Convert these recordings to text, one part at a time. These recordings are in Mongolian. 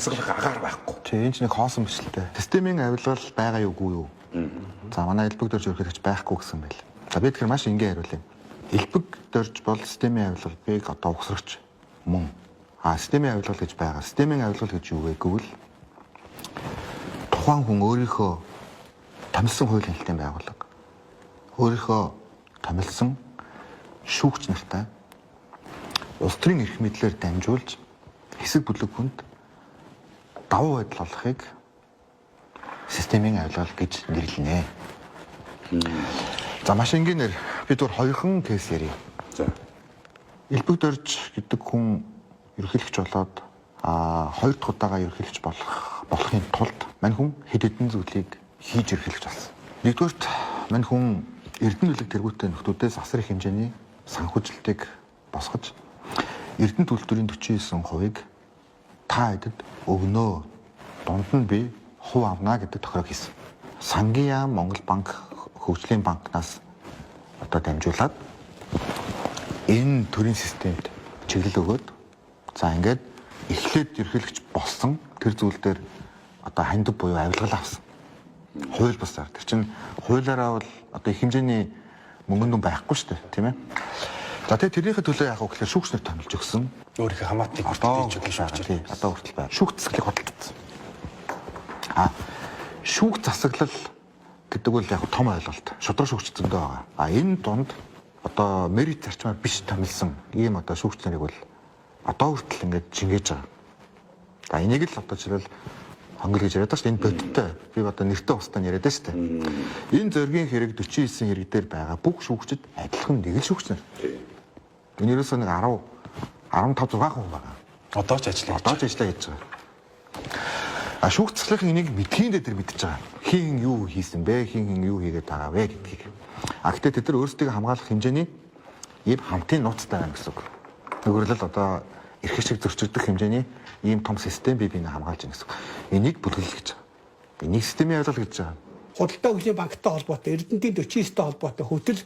агаар байхгүй. Тийм энэ ч нэг хоосон бичлээ. Системийн авилгал байгаа юугүй юу? За манай элбэг дөрж ерөнхийлөгч байхгүй гэсэн байл. За би тэгэхээр маш энгийн хариулъя. Элбэг дөрж бол системийн авилгалыг одоо угсрагч мөн. Системийн авилгал гэж байгаа. Системийн авилгал гэж юу вэ гэвэл тухайн хүн өөрийнхөө томилсон хууль хяналтын байгууллага өөрийнхөө томилсон шүүгч нартай улс төрийн эрх мэдлээр дамжуулж хэсэг бүлэг хүнд давуу байдал олохыг системийн авилгал гэж нэрлэнэ. За маш энгийнээр бид өөр хоёрхан кейс ярив. За. Элбэг дөрж гэдэг хүн ерөнхийлөгч болоод хоёр дахь удаага ерөнхийлөгч болохын тулд мань хүн хэд хэдэн зүйлийг хийж ерөнхийлөгч болсон. Нэгдүгээрт мань хүн эрдэнэ үлэг тэргүүтээ нөхдүүдээс асар их хэмжээний санхүүжилтийг босгож эрдэнэ төлтөрийн 49%-ийг та хэдэд өгнөө. Дунд нь би хувь авна гэдэг тохиог хийсэн. Сангийн яам Монгол банк хөгжлийн банкнаас одоо дамжуулаад энэ төрийн системд чиглэл өгөөд за ингээд эхлээд ерхийлэгч болсон тэр зүйл дээр одоо хандив буюу авилгал авсан. Хууль бусаар. Тэр чинь хуулиараа бол одоо их хэмжээний мөнгөн дүн байхгүй шүү дээ, тийм ээ. За тэрийнхээ төлөө яах вэ гэхээр шүүгчнэр томилж өгсөн. Өөрийнхөө хамаатыг одоо хүртэл байна. Шүүгч засаглыг хөдөлгдсөн. Шүүгч засаглал гэдэг бол яг том ойлголт. Шудраг шүүгч зөндөө байгаа. Энэ дунд одоо мерит зарчмаар биш томилсон ийм одоо шүүгч нарыг бол одоо хүртэл ингээд жингээж байгаа. Энийг л одоо жишээл хонгол гэж яриад байгаа шүү дээ. Энэ бодиттой. Би одоо нэртэй устдаа яриад байгаа шүү дээ. Энэ зоргийн хэрэг 49 хэрэг дээр байгаа бүх шүүгчд адилхан нэг л шүүгч нар. Энэ ерөөсөө нэг 15 6% байгаа. Одоо ч ажиллаа гэж байгаа. Шүүгч заслын энийг мэдхийн дээр мэдчихэж байгаа. Хин юу хийсэн бэ? Хин юу хийгээд байгаа вэ гэдгийг. Гэхдээ тэд нар өөрсдөө хамгаалах хэмжээний ийм хамтын нууцтай байна гэсэн үг. Нөгөөрлөл одоо эрх ашиг зөрчигдөх хэмжээний ийм том систем бие биенээ хамгаалж байна гэсэн үг. Энийг бүлгэлж гэж байгаа. Энийг системийн авилгал гэж байгаа. Худалдаа хөгжлийн банктай холбоотой, Эрдэнэтийн 49-тэй холбоотой хөтөл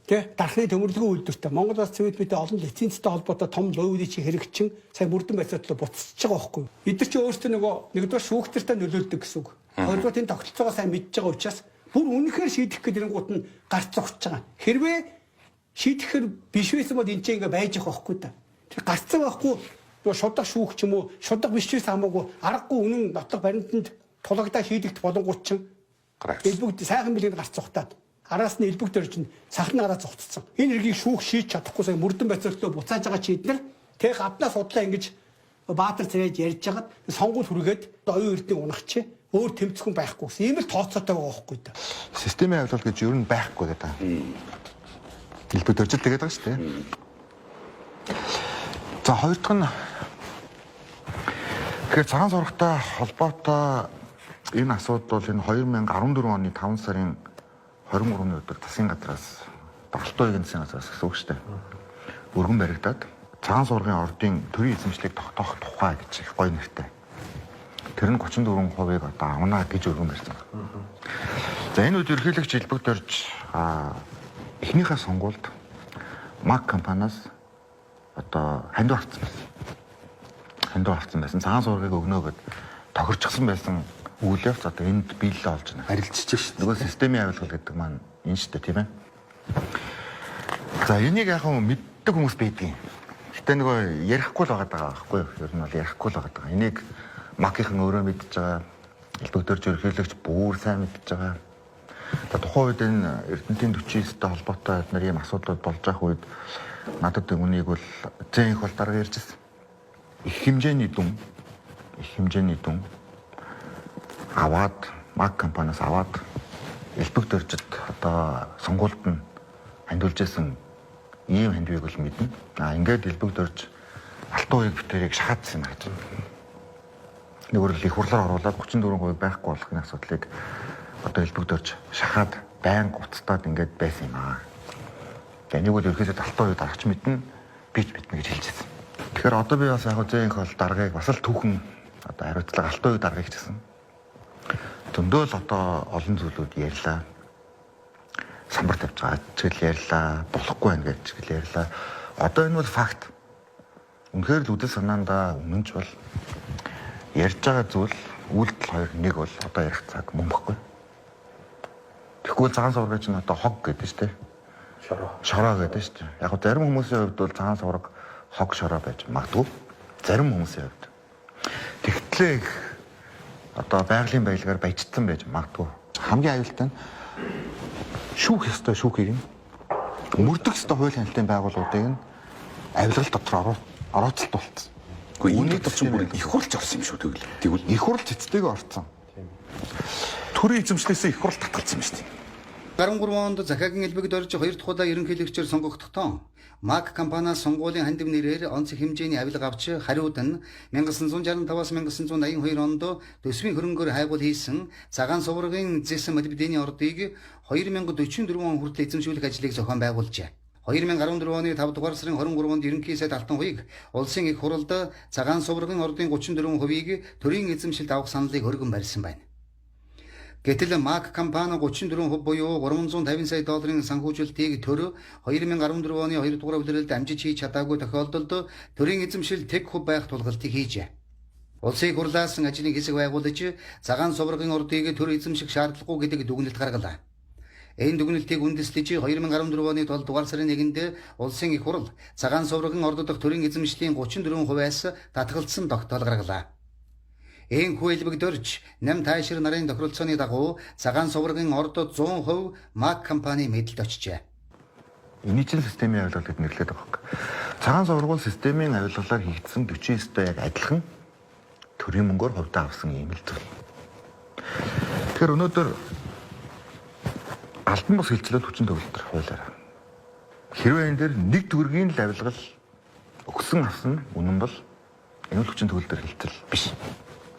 дархны төмөрлөгөө үйлдвэртэй Монгол Улс цэвэрлэмтэй олон лицензтэй холбоотой том лоуидийн хэрэгчин сая мөрдөн байцаадлаа буцчихж байгаа байхгүй юу? Бид нар чи өөрсдөө нэгдүгээр шүүгчтэй нөлөөлдөг гэсэн үг. Хоёрдугаар энэ тогтолцоогоо сайн мэдж байгаа учраас бүр үнэхээр шийдэх гэдэг нэнгууд нь гарч зогсож байгаа. Хэрвээ шийдэхээр биш байсан бол энэ ч ингээ байж байгаа байхгүй да. Тэр гарцсан байхгүй шудаг шүүгч юм уу, шудаг биш байсан хамаагүй аргагүй үнэн нотлох баримтанд тулагдаа шийдэгдэх боломжтой чинь элбэг сайхан билэнд гарч зогтаад араас нь элбэг дөрж сахны гараа зогтцсон. Энэ хэргийг шүүх шийдэж чадахгүй сая мөрдөн байцаалтлаа буцааж байгаа чи эднэр тэг гаднаас судлаа ингэж баатар царайж ярьж хагаад сонгуул хүргээд оюун эрдний унагч өөр тэмцэхэн байхгүй гэсэн. Ийм л тооцоотой байгаа байхгүй да. Системийн авилгал гэж юу н байхгүй гэдэг. Элбэг дөржил тэгээд байгаа шүү дээ. За хоёр дахь нь тэгэхээр цагаан сурагтай холбоотой энэ асуудал бол энэ 2014 оны 5 сарын 23-ны өдөр засгийн газраас Далтуугийн засгийн газраас гэсэн үг шүү дээ. Өргөн баригдаад цагаан сургын ордын төрийн эзэмшлийг тогтоох тухай гэж их гоё нэртэй. Тэр нь 34%-ийг одоо авна гэж өргөн барьсан. За энэ үед ерөнхийлөгч элбэг дөрж эхнийхээ сонгуульд МАК компаниас одоо хандив авсан байсан. Цагаан сургыг өгнө гэд тохирчсан байсан үйл явц одоо энд биелэл олж байна. Харилцаж шүү дээ. Нөгөө системийн авилгал гэдэг маань энэ шүү дээ, тийм ээ. За энийг яг мэддэг хүмүүс байдгийн. Гэтэ нөгөө ярихгүй л байгаа байхгүй юу? Ер нь бол ярихгүй л байгаа. Энийг МАК-ийн өөрөө мэдж байгаа. Элбэг дөрж ерөнхийлөгч бүр сайн мэдж байгаа. За тухайн үед энэ Эрдэнэтийн 49-тэй холбоотой эдгээр ийм асуудлууд болж байгаа үед надад үнийг бол зэн их бол дарга ярьжсэн. Их хэмжээний дүн аваад МАК компаниас аваад элбэг дөржид одоо сонгуульд нь хандуулж исэн ийм хандивыг бол мэднэ. Ингээд элбэг дөрж алтан уяг битэрийг шахаадсан юм гэж. Нэгөрл их хурлаар оруулаад 34% байхгүй болохын асуудлыг одоо элбэг дөрж шахаад байнга уцтаад ингээд байсан юм аа. Энийг бол ерөөсөө алтан уяг дарагч мэднэ, бич мэднэ гэж хэлжсэн. Тэгэхээр одоо би бас яг зэн их бол даргаыг бас л түүхэн одоо хариуцлага алтан уяг даргаыг хийсэн. Зөндөө л одоо олон зүйлүүд ярьлаа. Самбар тавьж байгаа чиглэл ярьлаа, болохгүй байна гэж чиглэл ярьлаа. Одоо энэ бол факт. Үнэхээр л үдэл санаандаа өмнөж бол ярьж байгаа зүйл үйлдэл хоёр нэг бол одоо ярих цаг мөн баггүй. Тэгвэл цагаан сувраг чинь одоо хог гэдэг шүү дээ. Шороо гэдэг шүү дээ. Яг зарим хүмүүсийн хувьд бол цагаан сувраг хог шороо байж магадгүй. Зарим хүмүүсийн хувьд. Тэгтлээ одоо байгалийн баялгаар баяжсан байж магадгүй. Хамгийн аюултай нь шүүх ёстой шүүхийг нь мөрдөх ёстой хууль хяналтын байгууллагуудыг нь авилгал дотор орооцолт болцсон. Гэхдээ энэ дотор бүр их хурлч орсон юм шүү тэгвэл. Их хурлч эцтэйг орсон. Төрийн эзэмшлээсээ их хурл татгалцсан юм шүү дээ. 13 онд захаагийн элбэгд орж 2 дахь удаа ерөнхийлөгчөөр сонгогдохдоо МАК компаниас сонгуулийн хандив нэрээр онц хэмжээний авилга авч хариуд нь 1965-аас 1982 онд төсвийн хөрөнгөөр хайгуул хийсэн цагаан суврагын зэс молибдений ордыг 2044 он хүртэл эзэмшүүлэх ажлыг зохион байгуулжээ. 2014 оны 5 дугаар сарын 23-нд ерөнхий сайд Алтан хуйг улсын их хуралд цагаан суврагын ордын 34%-ийг төрийн эзэмшилд авах саналыг өргөн барьсан байна. Гэтэл МАК компани 34% буюу $350 сая санхүүжилтийг төр 2014 оны 2 дугаар улиралд амжиж хийж чадаагүй тохиолдолд төрийн эзэмшил тэг хөв байх тулгалтыг хийжээ. Улсын их хурлаас ажлын хэсэг байгуулж цагаан суврагын ордыг төр эзэмших шаардлагагүй гэдэг дүгнэлт гаргалаа. Энэ дүгнэлтийг үндэслэж 2014 оны 7 дугаар сарын 1-нд улсын их хурал цагаан суврагын орд дахь төрийн эзэмшлийн 34%-аас татгалцсан тогтоол гаргалаа. Энэ хуулбагд орж 8 таашир нарын тохиролцооны дагуу цагаан суврагын орд 100% МАК компани мэдэлд очжээ. Инижил системийн авилгал гэж нэрлэдэг байгаа. Цагаан суврагын системийн авилгалаар хийгдсэн 49-тэй яг адилхан төрийн мөнгөөр хувьдаа авсан юм л зүйл. Тэгэхээр өнөөдөр албан бус хилчлэл хүчин төгөлдөр хуулиараа хэрвээ энэ дээр нэг төгрөгийн л авилгал өгсөн авсан үнэн бол энэ л хүчин төгөлдөр хилчил биш.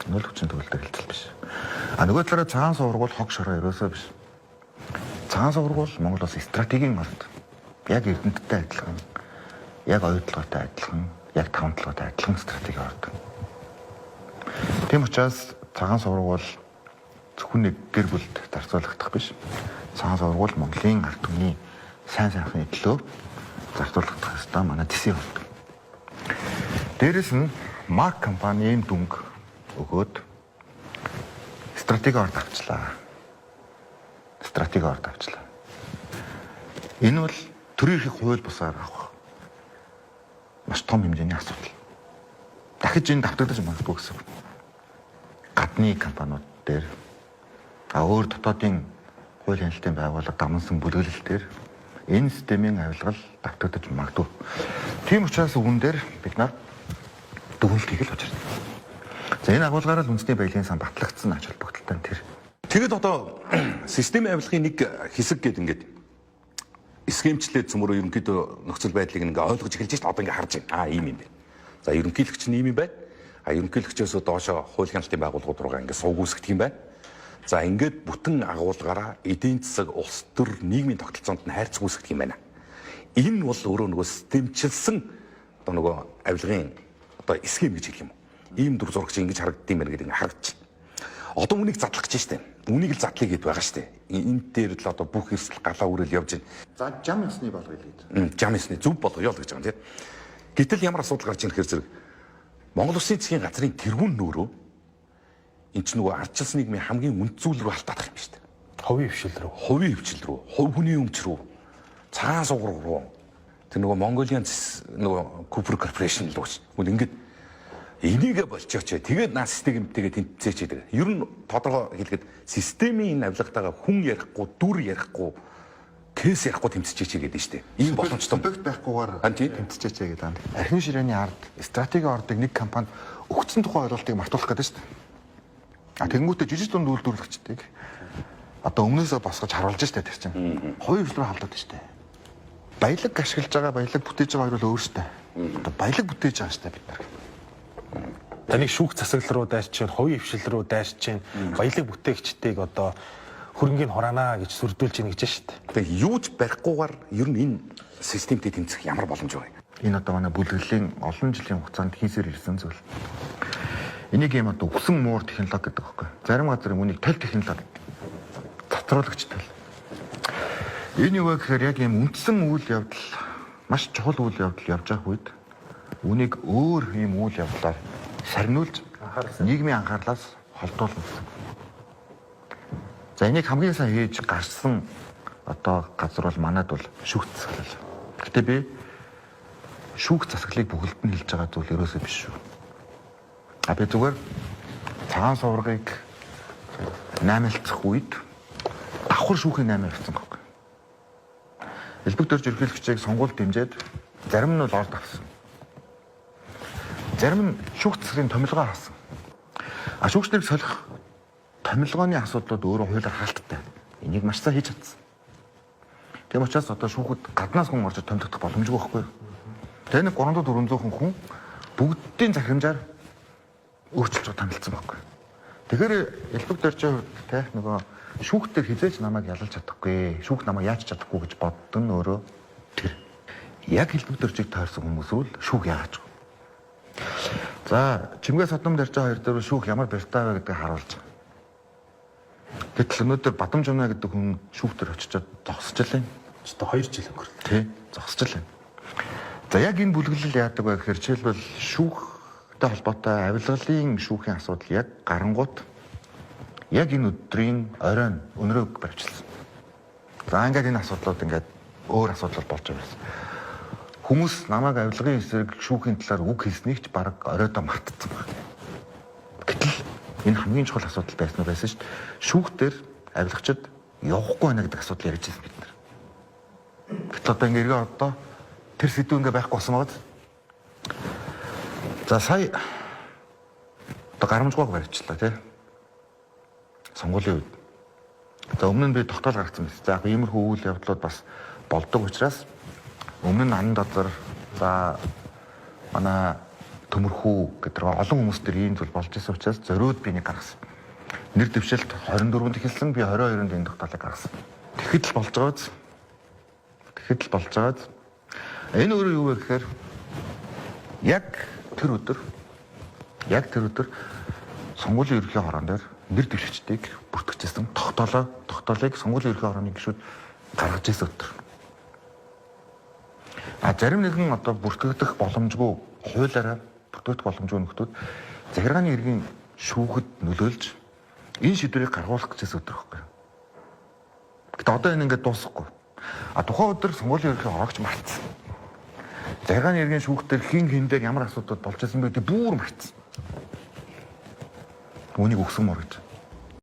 Энэ л хүчин төгөлдөр хилчил биш. А нөгөө талаараа цагаан сувраг бол хог шороо ерөөсөө биш. Цагаан сувраг бол Монгол улсын стратегийн орд. Яг Эрдэнэттэй адилхан, яг оюутлоготой адилхан, яг тавталгаатай адилхан стратеги орд. Тийм учраас цагаан сувраг бол зөвхөн нэг гэр бүлд зарцуулагдах биш. Цагаан сувраг бол Монголын ард түмний сайн сайхны төлөө зарцуулагдах ёстой манай төсөө болдог. Дээрээс нь МАК компанийн дүнг өгөөд стратеги орд авчлаа. Стратеги орд авчлаа. Энэ бол төрийн эрхийг хууль бусаар авах маш том хэмжээний асуудал. Дахиж энэ давтагдаж магадгүй гэсэн. Гадны компаниуд дээр өөр дотоодын хууль хяналтын байгууллага дамнсан бүлэглэл дээр энэ системийн авилгал давтагдаж магадгүй. Тийм учраас үүн дээр бид нар дүгнэлтийг л учирна. За энэ агуулгаараа л үндэсний баялагын сан батлагдсан ач холбогдолтой нь тэр. Тэгэд одоо системийн авилгын нэг хэсэг гэдэг ингээд схемчлээд цөмөрөө ерөнхийдөө нөхцөл байдлыг ингээ ойлгож эхэлж шít одоо ингээ харж байна. Ийм юм байна. За ерөнхийлөгч нь ийм юм байна. Ерөнхийлөгчөөс доошо хууль хяналтын байгууллагууд руугаа ингээ сууг үүсгдэг юм байна. За ингээд бүтэн агуулгаараа эдийн засаг, улс төр, нийгмийн тогтолцоонд нь хайрцаг үүсгдэг юм байна. Энэ бол өөрөө нөгөө системчилсэн одоо нөгөө авилгын одоо схем гэж хэлэх юм. Ийм дүр зурагч ингэж харагддаг юм байна гэдэг ингээ харагдчих. Одоо үнийг задлах гэж штэ. Үнийг л задлая гэдээ байгаа штэ. Энд дээр л одоо бүх эрсдэл галаа үрэл явж байна. За жам ясны болгоё гэж. Жам ясны зөв болгоё л гэж байгаа юм тийм. Гэтэл ямар асуудал гарч ирэх хэрэг зэрэг Монгол Улсын засгийн газрын тэргүүн нөөрөө энэ ч нөгөө ардчилсан нийгмийн хамгийн үнд зүйл рүү халтаах юм шүү дээ. Хувийн хвшил рүү. Хувийн хвшил рүү, хувь хүний өмч рүү, цагаан сувраг руу. Тэр нөгөө Mongolian нөгөө Cooper Corporation л үүс. Үгүй ингээд энийг болчихооч. Тэгээд наа системтэйгээ тэнцээч гэдэг. Ер нь тодорхой хэлгээд системийн энэ авилгатайгаа хүн ярихгүй, дүр ярихгүй, кейс ярихгүй тэмцэж гэдэг нь шүү дээ. Ийм боломжтой байхгүйгээр тэмцэж гэдэг. Архин ширээний ард, стратеги ордыг нэг компани өгцөн тухай ойлголтыг мартуулах гэдэг шүү дээ. Тэнгүүтээ жижиг дунд үйлдвэрлэгчдийг одоо өмнөөсөө босгож харуулж штэ тэр чинь. Хоёр хвшил рүү халдаад штэ. Баялаг ашиглаж байгаа, баялаг бүтээж байгаа хоёр бол өөр штэ. Одоо баялаг бүтээж байгаа штэ бид нар. Таныг шүүх засаглал руу дайрч чинь, хувийн хвшил рүү дайрч чинь, баялаг бүтээгчдийг одоо хөрөнгөний хураана гэж сүрдүүлж ийн гэж штэ. Тэгээ юуж барихгүйгээр ер нь энэ системтэй тэмцэх ямар боломж вэ? Энэ одоо манай бүлэглэлийн олон жилийн хугацаанд хийсээр ирсэн зүйл. Энийг юм одоо үсэн муур технологи гэдэг байхгүй. Зарим газрын үнийг тал технологи татруулагч тал. Энэ юу вэ гэхээр яг юм үндсэн үйл явдал маш чухал үйл явдал явж байгаа үед үнийг өөр юм үйл явдлаар сарниулж нийгмийн анхаарлаас холдуулна гэсэн. За энийг хамгийн сайн хийж гарсан одоо газар бол манайд бол шүүх засаглал. Гэтэ би шүүх засаглалыг бүгд нь хэлж байгаа зүйл ерөөсөө биш шүү. А би зүгээр цагаан суврагыг 8-aalцах үед давхар шүүхийн 8 авсан байхгүй. Элбэг дөрж ерөнхийлөгчийг сонгуульд дэмжиж зарим нь бол орд авсан. Зарим нь шүүх засгийн томилгоо хаасан. А шүүгчдийг солих томилгооны асуудлууд өөрөө хуулиар хаалттай. Энийг маш сайн хийж чадсан. Тийм учраас одоо шүүхэд гаднаас хүн орж томилогдох боломжгүй байхгүй. Тэгээ нэг 300-400 хүн бүгдийн захирамжаар өөрчилж томилсон байхгүй. Тэгэхээр элбэг дөржийн хувьд те нөгөө шүүхтэр хизээж намайг ялалж чадахгүй, шүүх намайг яаж чадахгүй гэж боддог нь өөрөө тэр. Яг элбэг дөржийг тойрсон хүмүүс бол шүүх яагач. За, Чимгээ Содом Дэржээ хоёр дээр шүүх ямар барьтай вэ гэдгийг харуулж байгаа. Гэтэл өнөөдөр Бадам Жумна гэдэг хүн шүүхтэр очичоод зогсож илээ. Одоо 2 жил өнгөрлөө. Тий, зогсож илээ. За яг энэ бүлэглэл яадаг вэ гэхээр жишээлбэл шүүхтэй холбоотой авилгалын шүүхийн асуудал яг гарангуут яг энэ өдрийн оройн өнрөөг барьчихсан. За ингээд энэ асуудлууд ингээд өөр асуудал болж байгаа юм. Хүмүүс намайг авилгын эсрэг шүүхийн талаар үг хэлснийг ч баг оройдоо мартсан байна. Гэтэл энэ хамгийн чухал асуудал байсан шүү дээ. Шүүхтэр авилгачид явахгүй байна гэдэг асуудал ярьж байсан бид нар. Гэтэл одоо ингээ эргээ одоо тэр сэдв ингээ байхгүй болсон байгаад. За сая одоо гарамжгүйг барьчлаа тий. Сонгуулийн үед. За өмнө нь би тогтоол гаргацсан байсан. За яг иймэрхүү үйл явдлууд бас болдог учраас өмнө нь ан дазар за манай төмөрхүү гэдэг олон хүмүүс төр ийм зүйл болж исэн учраас зориуд би нэг гаргасан. Нэр дэвшилт 24-нд эхэлсэн, би 22-нд энэ тогтоолыг гаргасан. Тэгэхэд л болж байгаа биз. Тэгэхэд л болж байгаа биз. Энэ өөрөө юу вэ гэхээр яг тэр өдөр сонгуулийн ерөнхий хорон дээр нэр дэвшигчдийг бүртгэжсэн тогтоолыг сонгуулийн ерөнхий хорооны гишүүд гаргаж ирсэн өдөр. А зарим нэгэн одоо бүртгэгдэх боломжгүй хуулиараа бүртгэгдэх боломжгүй нөхдүүд захиргааны иргэн шүүхэд нөлөөлж энэ шийдвэрийг гаргуулах гэжсэн өдөр байхгүй. Гэтэ одоо энэ ингээд дуусахгүй. А тухайн өдөр сонгуулийн ерөнхий хорооч мартсан. Захиргааны иргэн шүүхтэр хин дээр ямар асуудал болж байсан бэ гэдэг бүр мартсан. Үүнийг өгсөн мөр гэж.